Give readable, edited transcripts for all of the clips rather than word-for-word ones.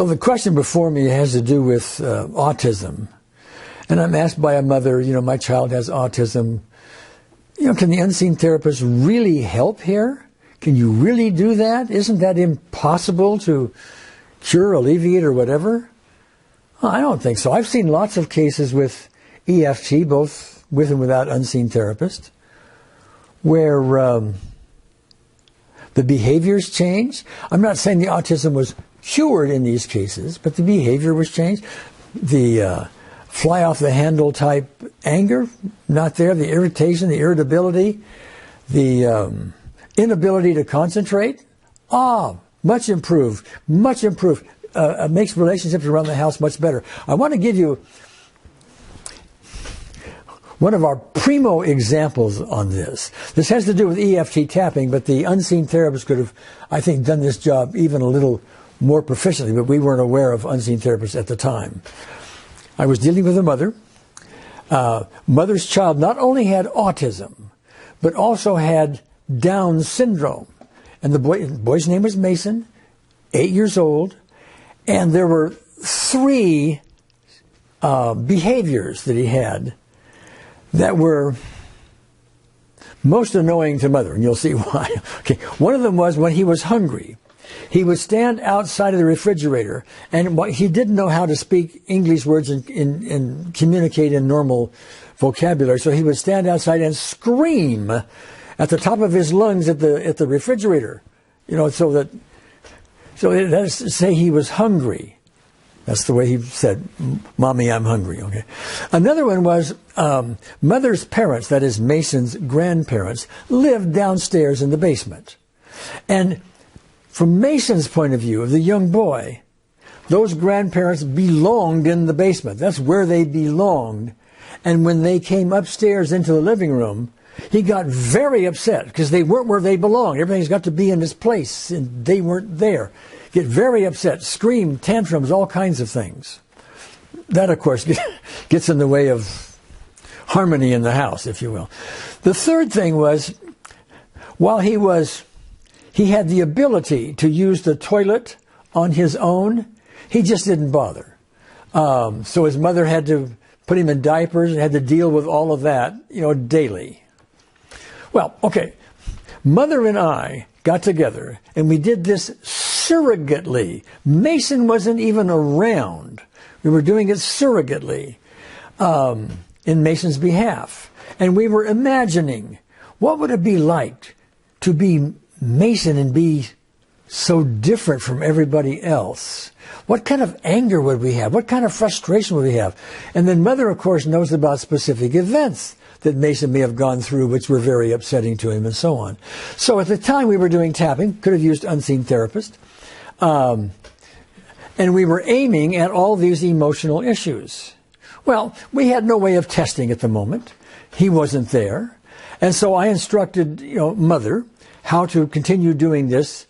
So the question before me has to do with autism. And I'm asked by a mother, my child has autism. Can the unseen therapist really help here? Can you really do that? Isn't that impossible to cure, alleviate, or whatever? Well, I don't think so. I've seen lots of cases with EFT, both with and without unseen therapist, where the behaviors change. I'm not saying the autism was cured in these cases, but the behavior was changed. The fly off the handle type anger, not there. The irritation, the irritability, the inability to concentrate, much improved, much improved. Makes relationships around the house much better. I want to give you one of our primo examples on this. This has to do with EFT tapping, but the unseen therapist could have, I think, done this job even a little more proficiently, but we weren't aware of unseen therapists at the time. I was dealing with a mother. Mother's child not only had autism, but also had Down syndrome. And the boy's name was Mason, 8 years old, and there were 3 behaviors that he had that were most annoying to mother, and you'll see why. Okay, one of them was when he was hungry. He would stand outside of the refrigerator, and he didn't know how to speak English words and communicate in normal vocabulary, so he would stand outside and scream at the top of his lungs at the refrigerator, so that is to say he was hungry. That's the way he said, "Mommy, I'm hungry." Okay. Another one was mother's parents, that is Mason's grandparents, lived downstairs in the basement, and from Mason's point of view, of the young boy, those grandparents belonged in the basement. That's where they belonged. And when they came upstairs into the living room, he got very upset because they weren't where they belonged. Everything's got to be in its place, and they weren't there. Get very upset, scream, tantrums, all kinds of things. That, of course, gets in the way of harmony in the house, if you will. The third thing was, while he had the ability to use the toilet on his own, he just didn't bother. So his mother had to put him in diapers and had to deal with all of that, daily. Well, okay, Mother and I got together and we did this surrogately. Mason wasn't even around. We were doing it surrogately in Mason's behalf. And we were imagining, what would it be like to be Mason and be so different from everybody else? What kind of anger would we have? What kind of frustration would we have? And then Mother, of course, knows about specific events that Mason may have gone through, which were very upsetting to him, and so on. So at the time we were doing tapping, could have used unseen therapist, and we were aiming at all these emotional issues. Well, we had no way of testing at the moment. He wasn't there. And so I instructed, Mother how to continue doing this,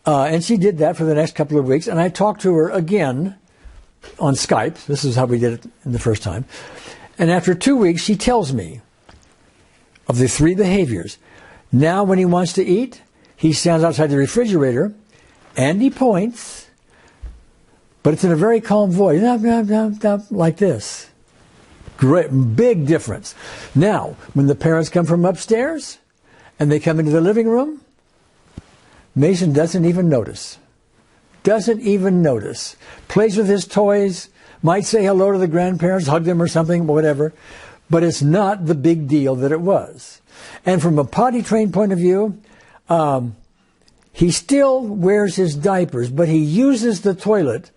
and she did that for the next couple of weeks, and I talked to her again on Skype. This is how we did it in the first time. And after 2 weeks, she tells me of the 3 behaviors. Now when he wants to eat, he stands outside the refrigerator, and he points, but it's in a very calm voice, like this. Great, big difference. Now, when the parents come from upstairs, and they come into the living room, Mason doesn't even notice. Doesn't even notice. Plays with his toys, might say hello to the grandparents, hug them or something, whatever. But it's not the big deal that it was. And from a potty trained point of view, he still wears his diapers, but he uses the toilet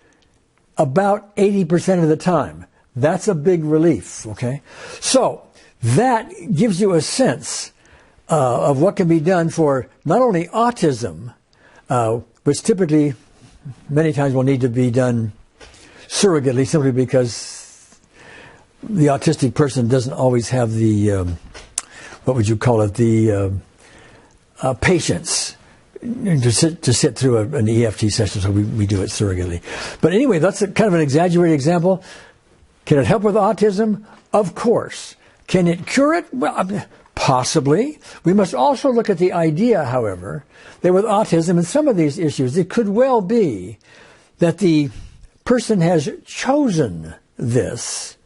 about 80% of the time. That's a big relief, okay? So that gives you a sense of what can be done for not only autism, which typically many times will need to be done surrogately, simply because the autistic person doesn't always have the, what would you call it, the patience to sit through an EFT session, so we do it surrogately. But anyway, that's kind of an exaggerated example. Can it help with autism? Of course. Can it cure it? Well, possibly. We must also look at the idea, however, that with autism and some of these issues, it could well be that the person has chosen this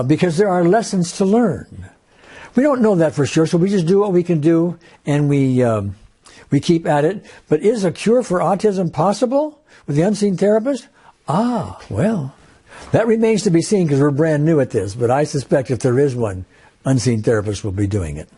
because there are lessons to learn. We don't know that for sure, so we just do what we can do, and we keep at it. But is a cure for autism possible with the unseen therapist? Well, that remains to be seen because we're brand new at this. But I suspect if there is one, unseen therapists will be doing it.